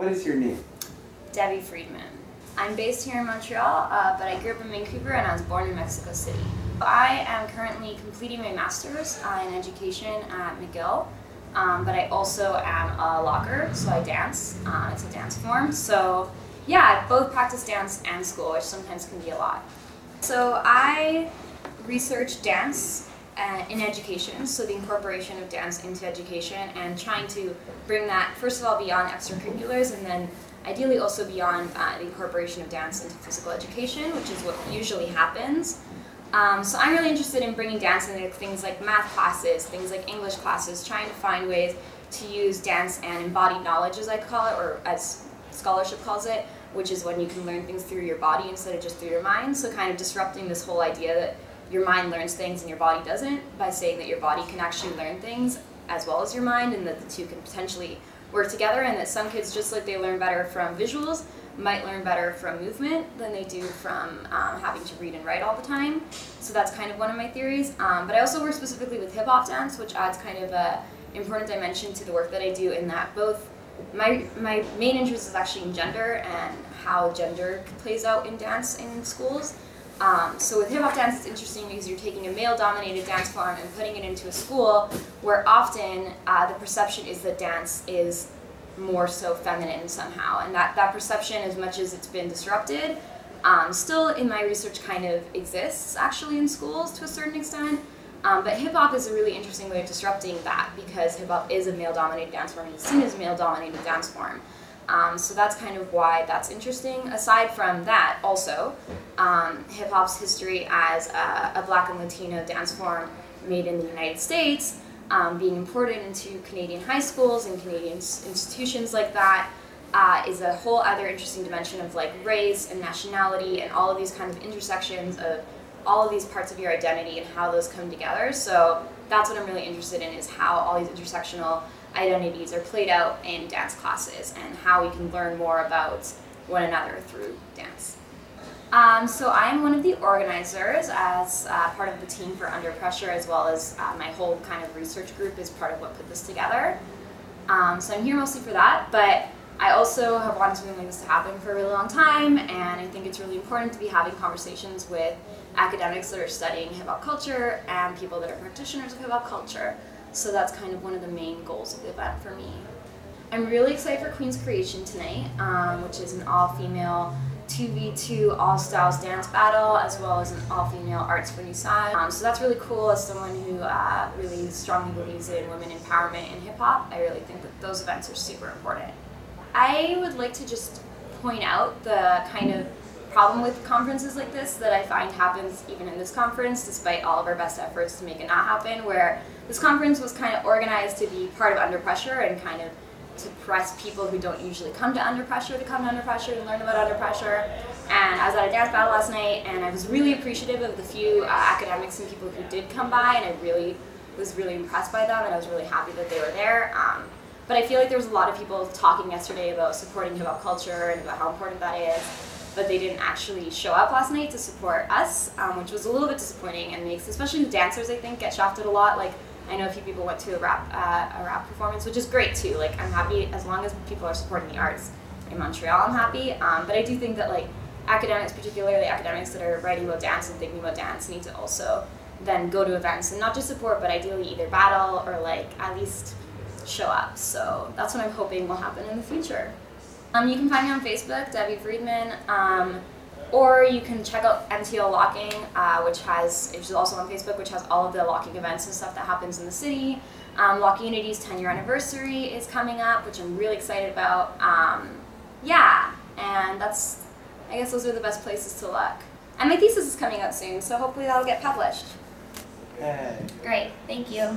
What is your name? Debbie Friedman. I'm based here in Montreal, but I grew up in Vancouver and I was born in Mexico City. I am currently completing my master's in education at McGill, but I also am a locker, so I dance. It's a dance form. So yeah, I both practice dance and school, which sometimes can be a lot. So I research dance in education, so the incorporation of dance into education and trying to bring that, first of all, beyond extracurriculars and then ideally also beyond the incorporation of dance into physical education, which is what usually happens. So I'm really interested in bringing dance into things like math classes, things like English classes, trying to find ways to use dance and embodied knowledge, as I call it, or as scholarship calls it, which is when you can learn things through your body instead of just through your mind. So kind of disrupting this whole idea that your mind learns things and your body doesn't, by saying that your body can actually learn things as well as your mind, and that the two can potentially work together, and that some kids, just like they learn better from visuals, might learn better from movement than they do from having to read and write all the time. So that's kind of one of my theories. But I also work specifically with hip-hop dance, which adds kind of an important dimension to the work that I do, in that both my main interest is actually in gender and how gender plays out in dance in schools. So with hip-hop dance, it's interesting because you're taking a male-dominated dance form and putting it into a school where often the perception is that dance is more so feminine somehow. And that perception, as much as it's been disrupted, still in my research kind of exists actually in schools to a certain extent. But hip-hop is a really interesting way of disrupting that, because hip-hop is a male-dominated dance form and it's seen as a male-dominated dance form. So that's kind of why that's interesting. Aside from that, also, hip-hop's history as a Black and Latino dance form made in the United States, being imported into Canadian high schools and Canadian institutions like that, is a whole other interesting dimension of like race and nationality and all of these kind of intersections of all of these parts of your identity and how those come together. So that's what I'm really interested in, is how all these intersectional identities are played out in dance classes and how we can learn more about one another through dance. So I am one of the organizers as part of the team for Under Pressure, as well as my whole kind of research group is part of what put this together. So I'm here mostly for that, but I also have wanted something like this to happen for a really long time, and I think it's really important to be having conversations with academics that are studying hip-hop culture and people that are practitioners of hip-hop culture. So that's kind of one of the main goals of the event for me. I'm really excited for Queen's Creation tonight, which is an all-female 2v2 all-styles dance battle, as well as an all-female arts vernissage. So that's really cool. As someone who really strongly believes in women empowerment in hip-hop, I really think that those events are super important. I would like to just point out the kind of problem with conferences like this that I find happens even in this conference, despite all of our best efforts to make it not happen, where this conference was kind of organized to be part of Under Pressure and kind of to press people who don't usually come to Under Pressure to come to Under Pressure and learn about Under Pressure. And I was at a dance battle last night, and I was really appreciative of the few academics and people who did come by, and I was really impressed by them, and I was really happy that they were there. But I feel like there was a lot of people talking yesterday about supporting hip-hop culture and about how important that is, but they didn't actually show up last night to support us, which was a little bit disappointing, and makes, especially the dancers, I think, get shafted a lot. Like, I know a few people went to a rap performance, which is great too. Like, I'm happy as long as people are supporting the arts in Montreal. I'm happy, but I do think that like academics, particularly academics that are writing about dance and thinking about dance, need to also then go to events and not just support, but ideally either battle or like at least show up. So that's what I'm hoping will happen in the future. You can find me on Facebook, Debbie Friedman, or you can check out MTL Locking, which is also on Facebook, which has all of the locking events and stuff that happens in the city. Locking Unity's 10-year anniversary is coming up, which I'm really excited about. Yeah, and I guess those are the best places to look. And my thesis is coming out soon, so hopefully that'll get published. Hey. Great, thank you.